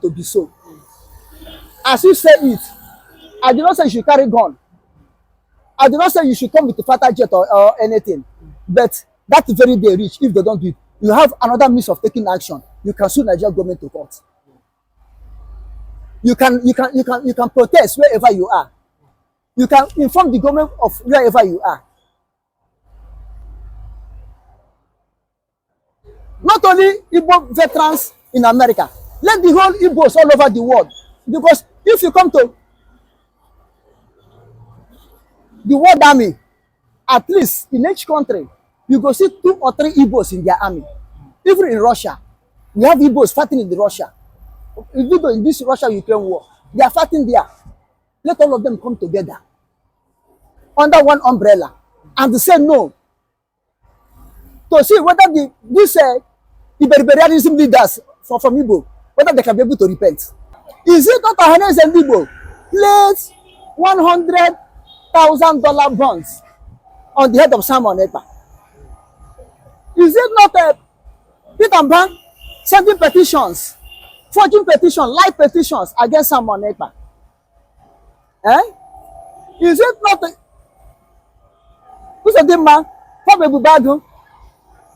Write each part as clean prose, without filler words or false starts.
to be so. As you say it, I did not say you should carry gun. I did not say you should come with a fighter jet or anything. But that very day reach, if they don't do it, you have another means of taking action. You can sue Nigerian government to court. You can protest wherever you are. You can inform the government of wherever you are. Not only Igbo veterans in America, let the whole Igbos all over the world. Because if you come to the World Army, at least in each country, you go see 2 or 3 Igbos in their army. Even in Russia, we have Igbos fighting in Russia. If you go in this Russia-Ukraine war, they are fighting there. Let all of them come together under one umbrella and say no. To see whether these Iberiberism leaders from Igbo, whether they can be able to repent. Is it not Arémy and Igbo place $100,000 bonds on the head of Simon Ekpa? Is it not Peter Mban sending petitions, forging petitions, live petitions against Simon Ekpa? Is it not who's a good man?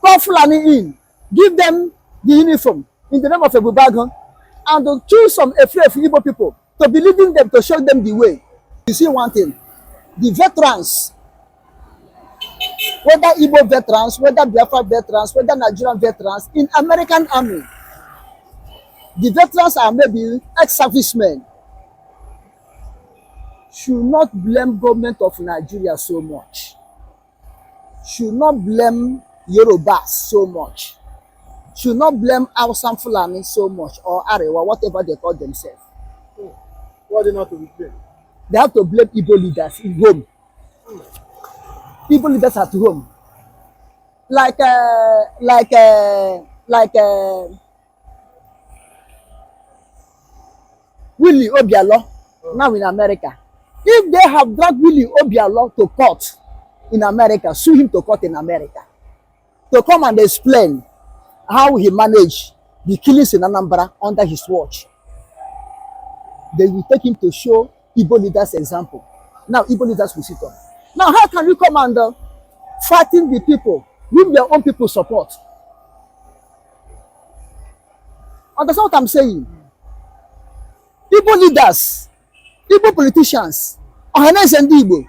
Call Fulani in, give them the uniform in the name of Ebubagan, and to choose some afraid Igbo people to be leading them, to show them the way. You see one thing, the veterans, whether Igbo veterans, whether Biafra veterans, whether Nigerian veterans, in American Army, the veterans are maybe ex-servicemen, should not blame government of Nigeria so much. Should not blame Yorubas so much. Should not blame Hausa Fulani so much, or Arewa, whatever they call themselves. What are they not to be blamed? They have to blame Igbo leaders in home. Igbo leaders at home. Like Willie Obialo, now in America. If they have dragged Willie Obialo to court in America, sue him to court in America, to come and explain how he managed the killings in Anambra under his watch, they will take him to show Igbo leaders example. Now Igbo leaders will sit on. Now how can you come and fighting the people whom their own people support? Understand what I'm saying? Igbo leaders, Igbo politicians, Arémy and Igbo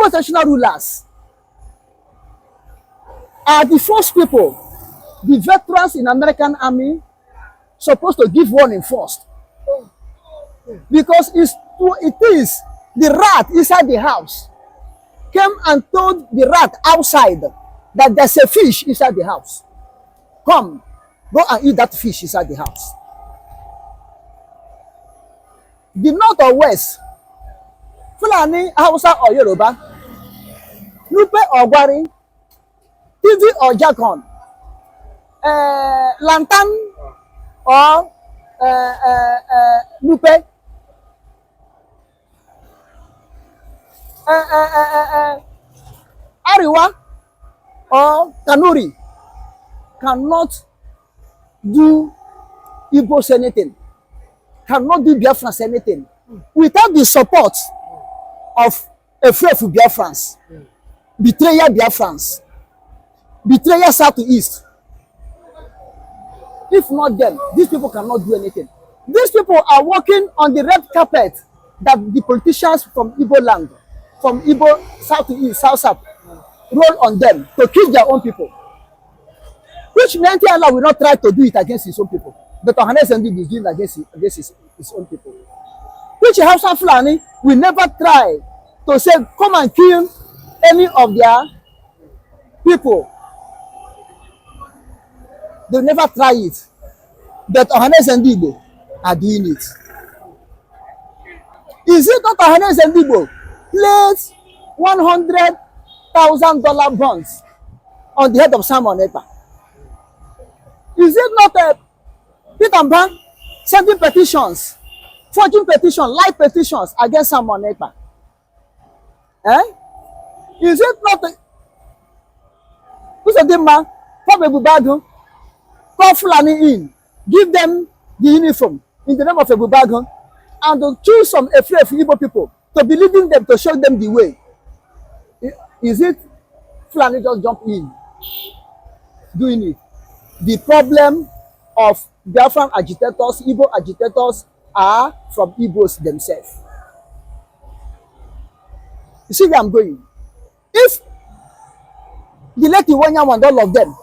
traditional rulers are the first people, the veterans in American Army, supposed to give warning first. Because it is the rat inside the house came and told the rat outside that there's a fish inside the house. Come, go and eat that fish inside the house. The north or west, Fulani, Hausa or Yoruba, Nupe or Gwari, TV or Jakon, Lantan or Nupe, Ariwa or Kanuri cannot do Igbo anything, cannot do Biafra anything without the support of a few Biafrans, betrayal Biafrans, betrayal South to East. If not them, these people cannot do anything. These people are walking on the red carpet that the politicians from Igbo land, from Igbo South to East, South, roll on them to kill their own people. Which Allah will not try to do it against his own people. But Arémy is doing against his own people. Which Hausa Fulani will never try to say, come and kill any of their people. They'll never try it. But Arémy and Igbo are doing it. Is it not Arémy and Igbo place $100,000 bonds on the head of Simon Ekpa? Is it not Peter Mban sending petitions, forging petitions, live petitions against Simon Ekpa? Is it not who's a good man? Call Fulani in, give them the uniform in the name of a Bubagon and to choose some afraid Igbo people to be leading them to show them the way. Is it Fulani just jump in doing it? The problem of Biafran agitators, Igbo agitators are from Igbos themselves. You see where I'm going? If the late Iwanya and all of them,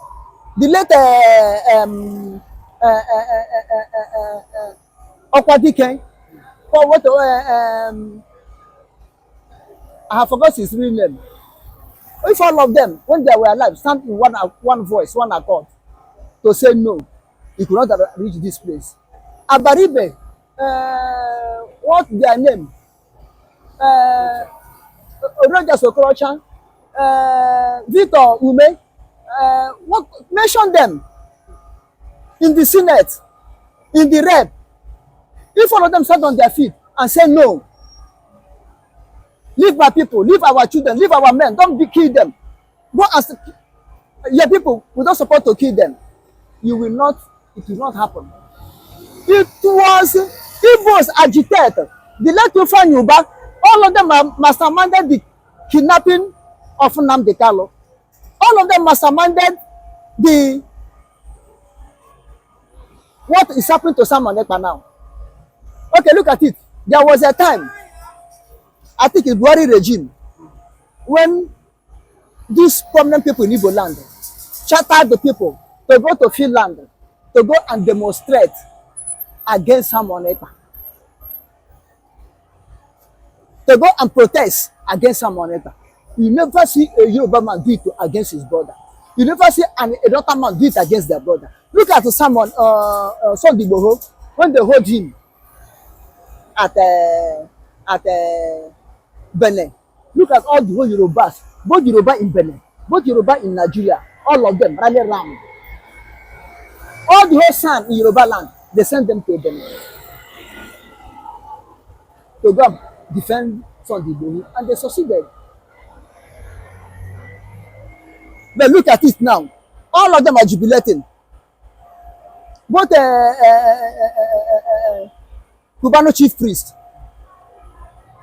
the late Okwadike, or what I have forgot his real name. If all of them, when they were alive, stand in one voice, one accord, to say no, he could not reach this place. Abaribe, what their name? Rogers Okorocha, Victor Ume, what mention them in the Senate, in the Rep. If all of them stand on their feet and say no, leave my people, leave our children, leave our men, don't kill them. Go as your people, we don't support to kill them. You will not, it will not happen. It was Igbos agitated. The late Ufan Yuba, all of them masterminded the kidnapping of Nnamdi. All of them masterminded the what is happening to Simon Ekpa now. Okay, look at it. There was a time, I think in Buhari regime, when these prominent people in Igbo land chartered the people to go to Finland to go and demonstrate against Simon Ekpa. To go and protest against Simon Ekpa. You never see a Yoruba man do it against his brother. You never see a Delta man do it against their brother. Look at Simon Sunday Igboho when they hold him at Benin. Look at all the whole Yorubas, both Yoruba in Benin, both Yoruba in Nigeria, all of them rally around. All the whole sand in Yoruba land, they send them to Benin to go defend Sunday Igboho, and they succeeded. But look at it now. All of them are jubilating. Both Cubano chief priest,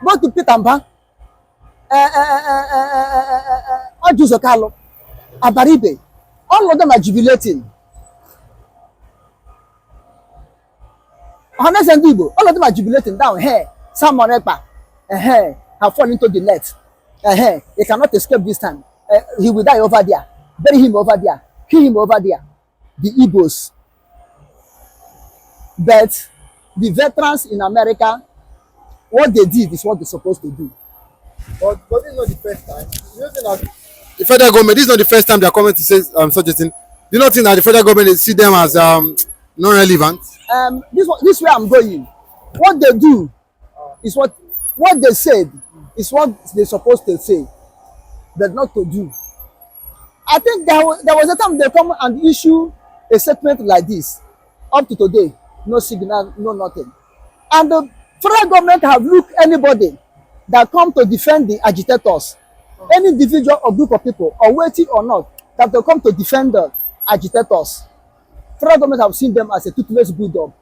both the Pitamba, Ojuzokalo, Abaribe, all of them are jubilating. Honest and Igbo, all of them are jubilating down here. Simon Ekpa, have fallen into the net. He cannot escape this time. He will die over there. Bury him over there. Kill him over there. The Igbos. But the veterans in America, what they did is what they're supposed to do. But this is not the first time. You don't think that the federal government, this is not the first time they are coming to say such a thing. Do you not think that the federal government see them as non-relevant? This way I'm going. What they do is what they said is what they're supposed to say, but not to do. I think there was a time they come and issue a statement like this. Up to today, no signal, no nothing. And the federal government have looked anybody that come to defend the agitators, any individual or group of people, or weighty or not, that they come to defend the agitators. Federal government have seen them as a toothless bulldog.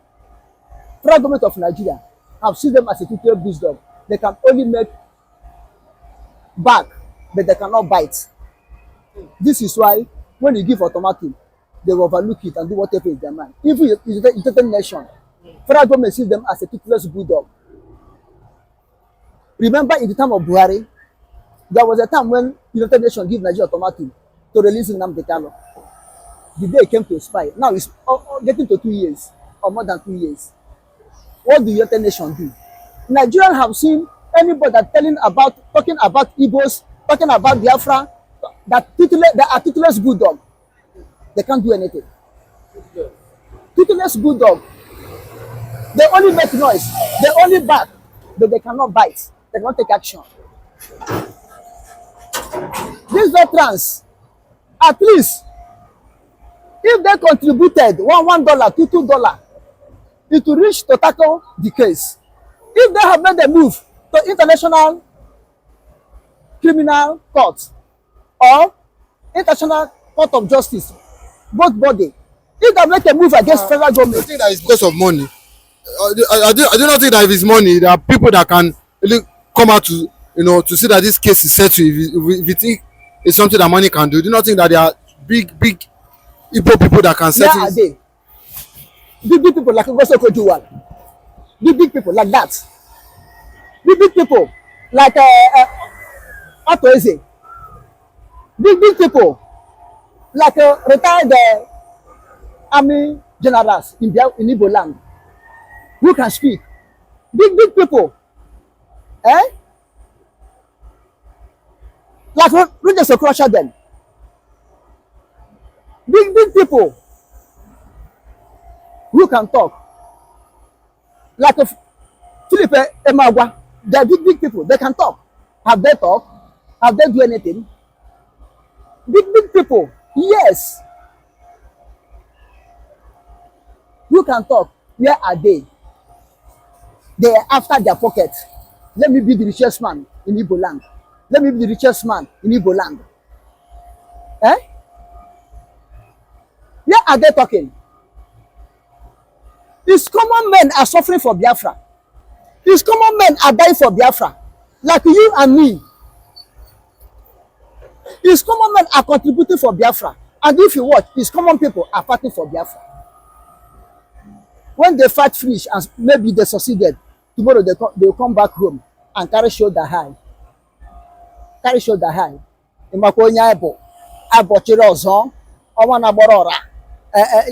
Federal government of Nigeria have seen them as a toothless bulldog. They can only make back, but they cannot bite. This is why when you give ultimatum, they will overlook it and do whatever is their mind. Even if it's a United Nation, federal government sees them as a toothless bulldog. Remember in the time of Buhari, there was a time when United Nations give Nigeria ultimatum to release Nnamdi. The day came to expire. Now it's getting to 2 years or more than 2 years. What do United Nations do? Nigerians have seen anybody that talking about Igbos, talking about Biafra, that are toothless bulldog. They can't do anything. Toothless bulldog. They only make noise. They only bark, but they cannot bite. They cannot take action. These veterans, at least, if they contributed $1 to $2, it will reach to tackle the case. If they have made a move to international criminal court or international court of justice, both body, If they make a move against federal You government, think that it's because of money? I do not think that if it's money, there are people that can really come out to, to see that this case is settled. If you think it's something that money can do, do you not think that there are big Igbo people that can settle? where are they? Big people like Ogoso Kojuwal. Big people like that. Big people like Otto Eze. Big people like retired army generals in Igbo land who can speak. Big people, like Rogers Okrosha them. Big people who can talk. Like Philippe Emagwa, they are big people. They can talk. Have they talk? Have they do anything? Big people, yes. Who can talk? Where are they? They are after their pocket. Let me be the richest man in Igbo land. Let me be the richest man in Igbo land. Where are they talking? These common men are suffering for Biafra. These common men are dying for Biafra. Like you and me. These common men are contributing for Biafra. And if you watch, these common people are fighting for Biafra. When they fight finish and maybe they succeeded, tomorrow they will come back home and carry shoulder high. Carry shoulder high. Imakonye abo. Abo chiri ozo. Owa na gboro ora.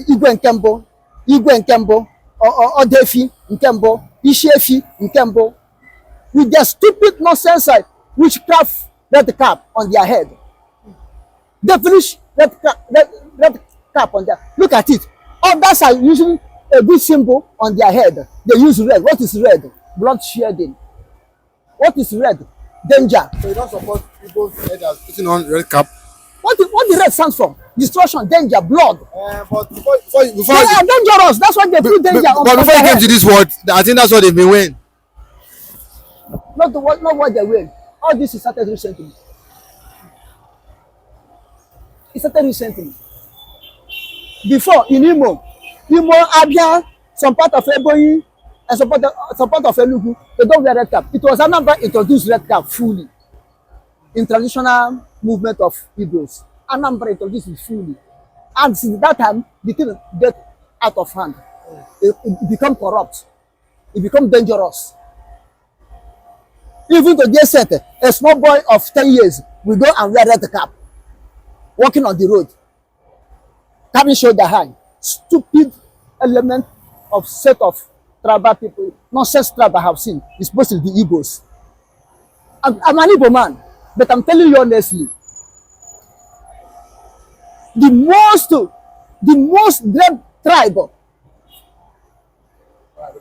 Igwe nke mbụ. Igwe nke mbụ. Odefi nke mbụ. Ishefi nke mbụ. With their stupid nonsense witchcraft red cap on their head. Devilish red cap on their. Look at it. Others are using a good symbol on their head. They use red. What is red? Blood shedding. What is red? Danger. So you don't support people's headers putting on red cap? What the red stands for? Destruction, danger, blood. But before They are dangerous. That's why they put danger on but before their you came head. to this world, I think that's what they've been wearing. Not what they wear. All this is started recently. It started recently. Before in Imo, Abia, some part of Ebonyi, and some part of Enugu, they don't wear red cap. It was Nnamdi introduced red cap fully in traditional movement of Igbos. Nnamdi introduced it fully, and since that time, the thing get out of hand. It become corrupt. It become dangerous. Even to get set, a small boy of 10 years will go and wear red cap, walking on the road, carrying shoulder high. Stupid element of set of tribal people, nonsense tribe I have seen, is supposed to be Igbos. I'm an Igbo man, but I'm telling you honestly, the most dread tribe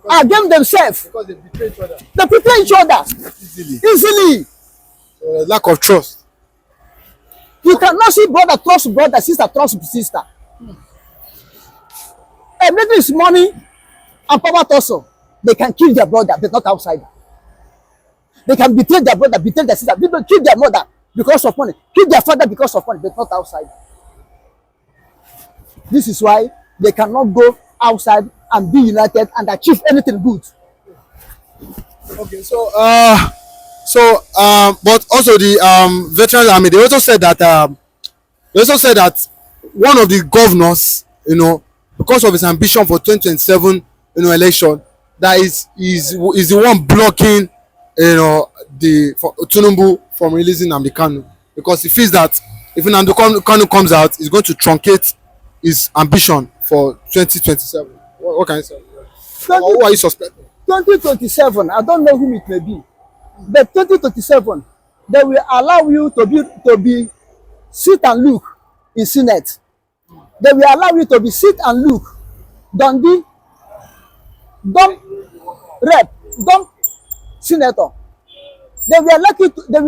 are them themselves. Because they betray each other. They betray each other easily. Lack of trust. You cannot see brother trust brother, sister trust sister. Everything is money and power also. They can kill their brother, but not outside. They can betray their brother, betray their sister. People kill their mother because of money, kill their father because of money, but not outside. This is why they cannot go outside and be united and achieve anything good. Okay, but also the veteran army, they also said that one of the governors, because of his ambition for 2027, election, that is the one blocking, for Tinubu from releasing Nnamdi Kanu, because he feels that if Nnamdi Kanu comes out, he's going to truncate his ambition for 2027. What can you say? Who are you suspecting? 2027, I don't know whom it may be, but 2027, they will allow you to be sit and look in Senate. They will allow you to be sit and look, dumb rep, dumb senator. They will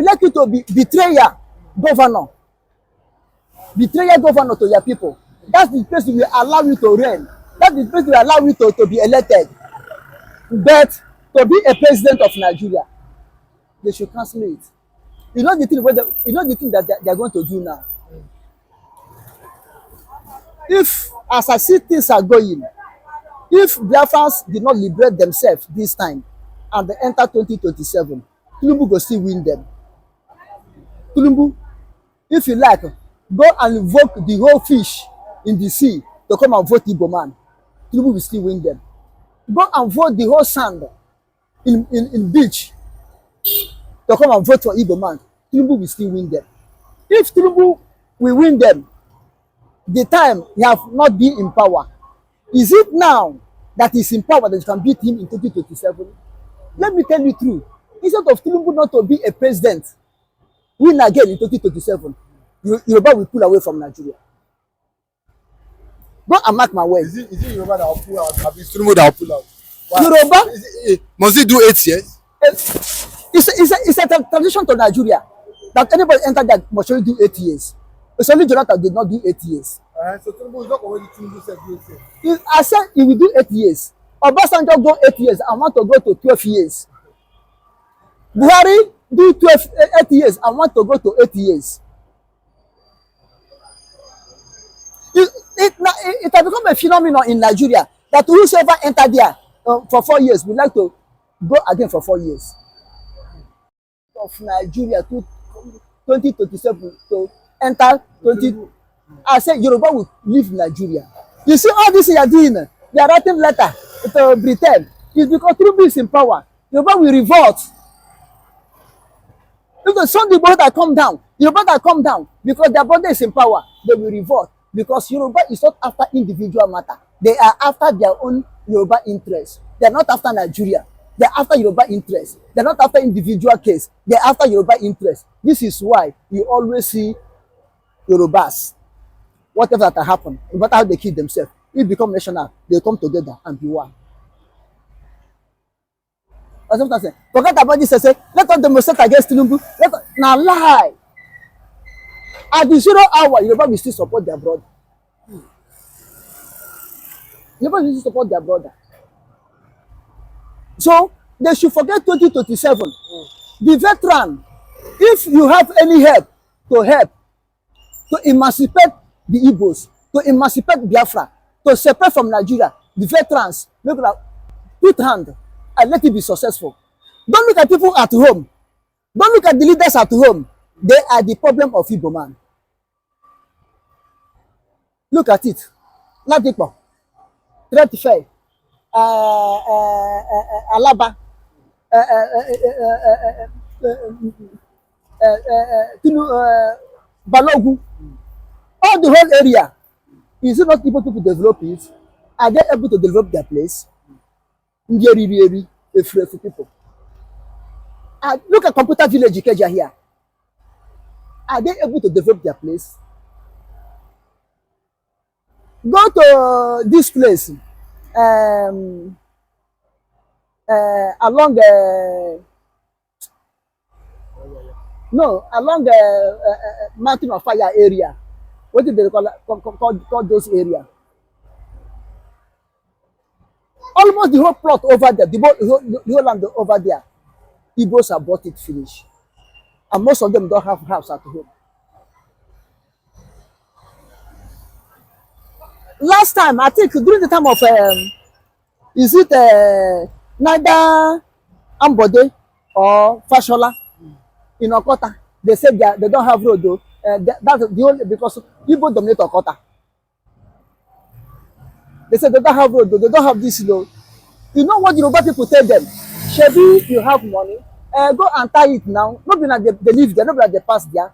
like you to be betrayer governor to your people. That's the place we will allow you to reign. That's the place we will allow you to be elected. But to be a president of Nigeria, they should cancel it. You know the thing that they are going to do now. If, as I see things are going, if Biafrans did not liberate themselves this time and they enter 2027, Tinubu go still win them. Tinubu, if you like, go and invoke the whole fish in the sea to come and vote Igbo man. Tinubu will still win them. Go and vote the whole sand in beach to come and vote for Igbo man. Tinubu will still win them. If Tinubu will win them, the time he have not been in power, is it now that he's in power that you can beat him in 2027? Let me tell you true. Instead of Tinubu not to be a president, win again in 2027, Yoruba will pull away from Nigeria. Go and mark my words. Is it Yoruba that will pull out? Or is Tinubu that will pull out? Wow. Yoruba? Must he do 8 years? It's a tradition to Nigeria that anybody enter that must only do 8 years. It's only Jonathan did not do 8 years. So Tinubu is not already Tinubu said do 8 years. I said he will do 8 years. Obasanjo go 8 years. I want to go to 12 years. Buhari do 8 years. I want to go to 8 years. It has become a phenomenon in Nigeria that whosoever enter there for 4 years would like to go again for 4 years. Of Nigeria to 2027 to enter 20. I said Yoruba will leave Nigeria. You see all this you are doing, they are writing letter to Britain. It's because Tinubu is in power. Yoruba will revolt. Because some people that come down, Yoruba that come down because their brother is in power, they will revolt. Because Yoruba is not after individual matter. They are after their own Yoruba interest. They are not after Nigeria. They are after Yoruba interest. They are not after individual case. They are after Yoruba interest. This is why you always see Yorubas, whatever that happen, no matter how they kill themselves, if become national, they come together and be one. Forget about this. I say, let us demonstrate against Tinubu. Now lie. At the 0 hour, Yoruba will still support their brother. Yoruba will still support their brother. So they should forget 2027. The veteran, if you have any help to emancipate the Igbos, to emancipate Biafra, to separate from Nigeria, the veterans, make them put hand and let it be successful. Don't look at people at home. Don't look at the leaders at home. They are the problem of Igbo man. Look at it. Ekpa, Threat Fair, Alaba, Balogu, all the whole area. Is it not able to develop it? Are they able to develop their place? Really, people. Look at Computer Village Ikeja here. Are they able to develop their place? Go to this place along along the Mountain of Fire area. What did they call those areas? Almost the whole plot over there, the whole land over there, Igbos have bought it finished. And most of them don't have house at home. Last time, I think during the time of, is it neither Ambode or Fashola in Okota? They said they don't have road though. That's the only, because people dominate Okota. They said they don't have road though. They don't have this though. You know what Yoruba people tell them? Shebi, you have money. Go and tie it now. Not be that they live there, not be that they pass there.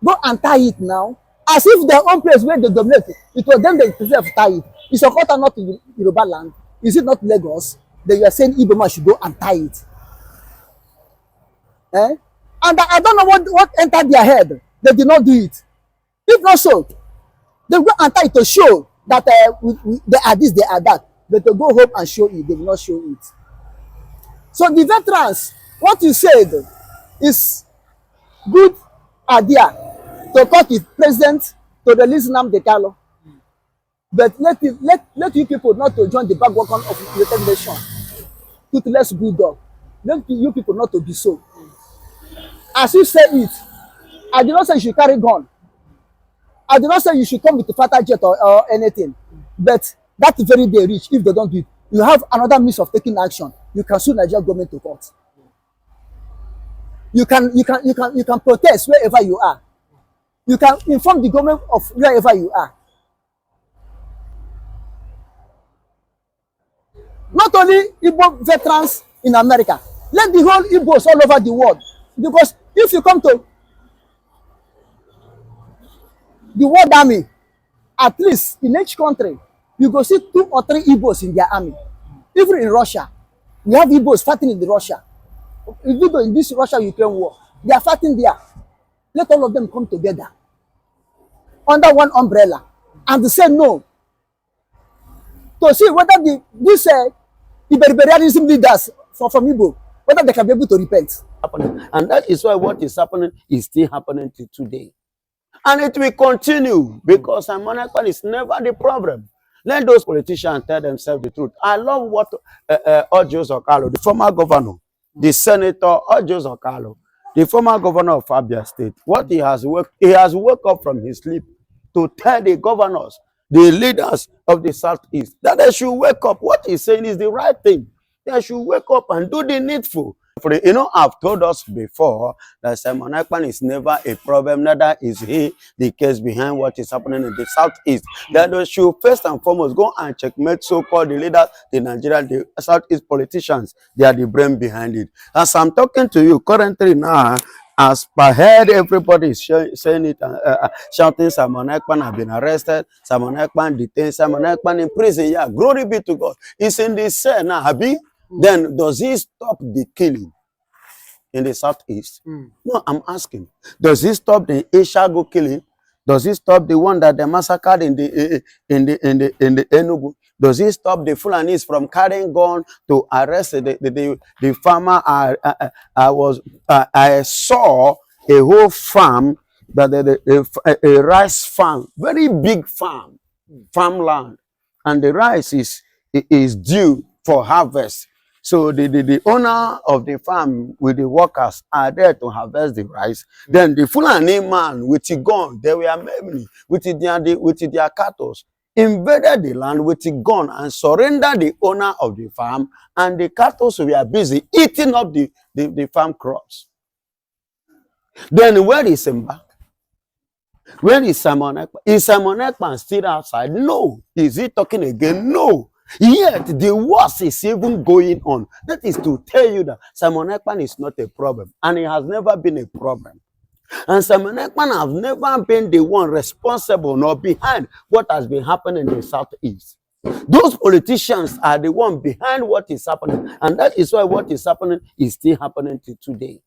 Go and tie it now. As if their own place where they dominate, it was them they themselves tie it. Is Okota not in Yoruba land? Is it not Lagos? Then you are saying Igbo man should go and tie it. And I don't know what entered their head. They did not do it. If not so, they go and tie it to show that they are this, they are that. But to go home and show it, they will not show it. So the veterans, what you said is good idea to talk with president to release Nnamdi. But let you people not to join the bandwagon of the United Nations. Toothless bulldog. Let you people not to be so. As you say it, I did not say you should carry gun. I do not say you should come with a fighter jet or anything, but that very day reach, if they don't do it, you have another means of taking action. You can sue Nigerian government to court. You can protest wherever you are. You can inform the government of wherever you are. Not only Igbo veterans in America, let the whole Igbos all over the world. Because if you come to the World Army, at least in each country, you go see 2 or 3 Igbos in their army. Even in Russia, we have Igbos fighting in Russia. Even though in this Russia-Ukraine war, they are fighting there. Let all of them come together under one umbrella and say no. To see whether these Iberianism leaders from Igbo, whether they can be able to repent. And that is why what is happening is still happening to today. And it will continue because Ekpa is never the problem. Let those politicians tell themselves the truth. I love what Ojos Okalo, the former governor, the senator Ojos Okalo, the former governor of Abia State, what he has woke up from his sleep to tell the governors, the leaders of the Southeast, that they should wake up. What he's saying is the right thing. They should wake up and do the needful. You know, I've told us before that Ekpa is never a problem, neither is he the case behind what is happening in the Southeast. That they should first and foremost go and checkmate so-called the leaders, the Nigerian, the Southeast politicians. They are the brain behind it. As I'm talking to you currently now, as per head, everybody is saying it, shouting, Ekpa have been arrested, Ekpa detained, Ekpa in prison. Yeah, glory be to God. It's in the cell now, Abi. Then does he stop the killing in the Southeast? No, I'm asking. Does he stop the Ishago killing? Does he stop the one that they massacred in the Enugu? Does he stop the Fulanis from carrying gun to arrest the farmer? I saw a whole farm, that a rice farm, very big farmland, and the rice is due for harvest. So the owner of the farm with the workers are there to harvest the rice. Then the Fulani man with the gun, they were many with their cattle, invaded the land with the gun and surrendered the owner of the farm, and the cattle were busy eating up the farm crops. Then where is Simba? Where is Ekpa? Is Ekpa still outside? No. Is he talking again? No. Yet the worst is even going on. That is to tell you that Ekpa is not a problem, and it has never been a problem. And Ekpa have never been the one responsible nor behind what has been happening in the Southeast. Those politicians are the one behind what is happening, and that is why what is happening is still happening to today.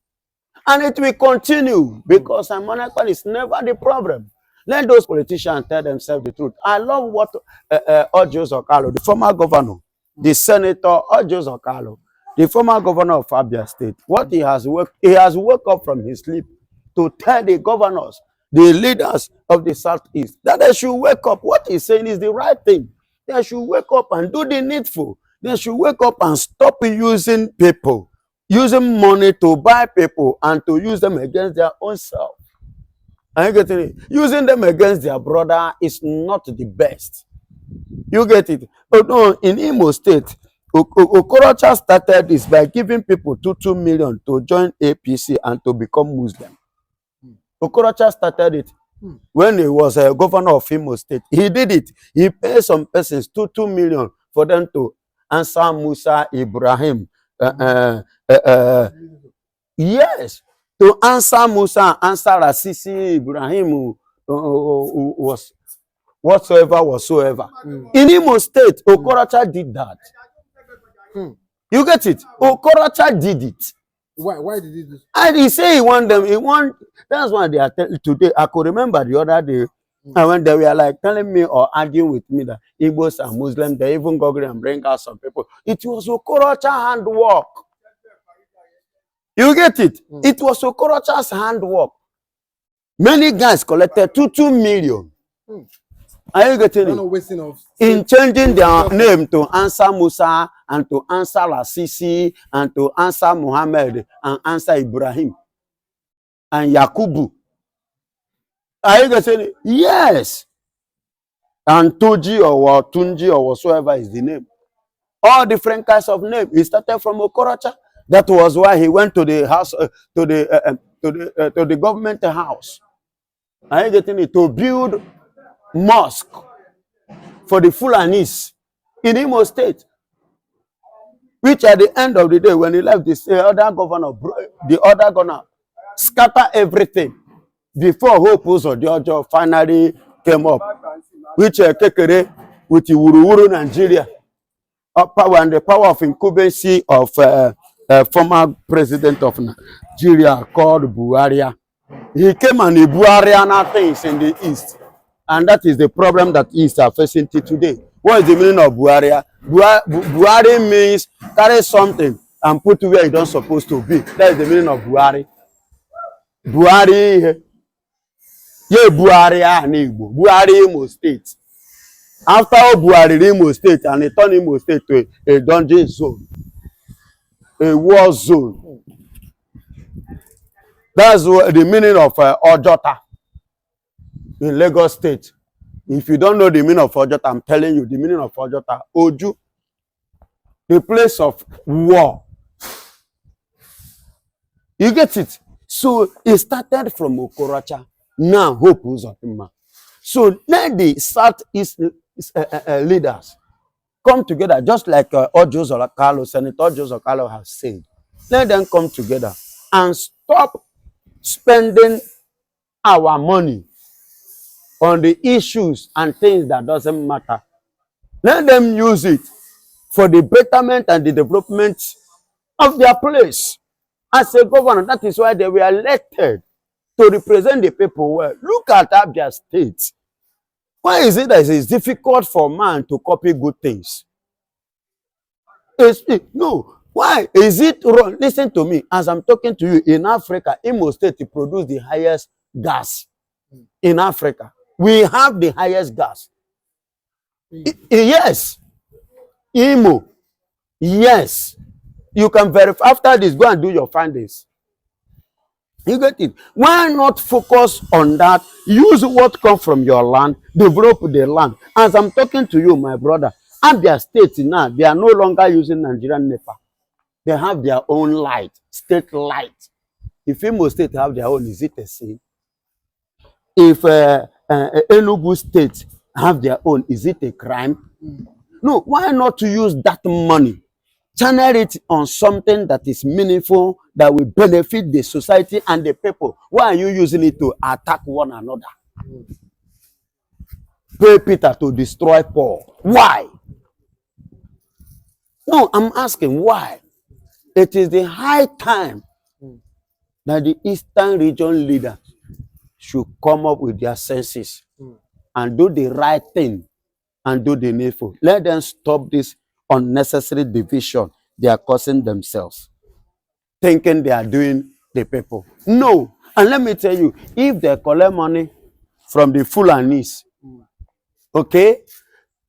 And it will continue because Ekpa is never the problem. Let those politicians tell themselves the truth. I love what Ojos Okalo, the former governor, the senator Ojos Okalo, the former governor of Abia State, what he has woke up from his sleep to tell the governors, the leaders of the Southeast, that they should wake up. What he's saying is the right thing. They should wake up and do the needful. They should wake up and stop using people, using money to buy people and to use them against their own self. Are you getting it? Using them against their brother is not the best. You get it? But no, in Imo State, Okorocha started this by giving people 2 million to join APC and to become Muslim. Okorocha started it when he was a governor of Imo State. He did it. He paid some persons 2 million for them to answer Musa Ibrahim. Yes. To answer Musa, answer Asisi Ibrahim was whatsoever. In Imo State, Okorocha did that. You get it? Okorocha did it. Why did he do this? And he say he want them. That's why they are today. I could remember the other day, and when they were like telling me or arguing with me that Igbos are Muslims, they even go and bring out some people. It was Okorocha handwork. You get it? It was Okorocha's handwork. Many guys collected 2 million. Are you getting it? In changing their name to answer Musa and to answer Lasisi and to answer Muhammad and answer Ibrahim and Yakubu. Are you getting it? Yes. And Toji or Tunji or whatsoever is the name. All different kinds of names. He started from Okorocha. That was why he went to the house, to the government house. Are you getting it? To build mosque for the Fulanis in Imo State. Which at the end of the day, when he left, the other governor scatter everything before Hope Uzodinma finally came up. Which Kekere with the Wuru Nigeria. Power and the power of incumbency of former president of Nigeria called Buhari. He came and he Buhari things in the east, and that is the problem that East are facing today. What is the meaning of Buhari? Buhari means carry something and put where it's not supposed to be. That is the meaning of Buhari. Buhari, yeah, Buhari and Igbo. Buhari Imo State. After Buhari Imo State, and he turned Imo State to a dungeon zone, a war zone. That's the meaning of Ojota in Lagos State. If you don't know the meaning of Ojota, I'm telling you the meaning of Ojota. Oju, the place of war. You get it? So it started from Okorocha. Now Hope Uzodinma. So now the Southeast leaders come together, just like Ojo Zolakalo, Senator Ojo Zolakalo has said. Let them come together and stop spending our money on the issues and things that doesn't matter. Let them use it for the betterment and the development of their place. As a governor, that is why they were elected to represent the people well. Look at Abia State. Why is it that it's difficult for man to copy good things? No. Why is it wrong? Listen to me. As I'm talking to you, in Africa, Imo State produce the highest gas in Africa. We have the highest gas. Yes. Imo. Yes. You can verify. After this, go and do your findings. You get it? Why not focus on that? Use what comes from your land, develop the land. As I'm talking to you, my brother, Abia State now, they are no longer using Nigerian NEPA. They have their own light, state light. If Imo State have their own, is it a sin? If Enugu State have their own, is it a crime? No, why not to use that money? Channel it on something that is meaningful, that will benefit the society and the people. Why are you using it to attack one another? Pay Peter to destroy Paul. Why? No, I'm asking why. It is the high time that the Eastern region leaders should come up with their senses and do the right thing and do the needful. Let them stop this unnecessary division they are causing themselves, thinking they are doing the people. No. And let me tell you, if they collect money from the Fulanis, okay,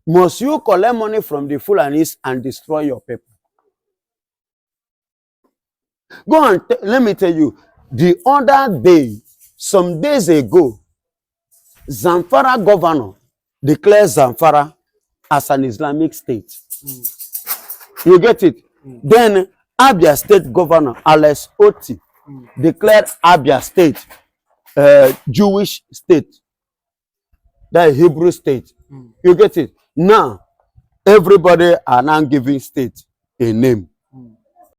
must you collect money from the Fulanis and destroy your people? Go on, let me tell you, the other day, some days ago, Zamfara governor declared Zamfara as an Islamic state. You get it? Then Abia State Governor Alex Oti declared Abia State Jewish state. That is Hebrew state. You get it? Now, everybody are now giving state a name.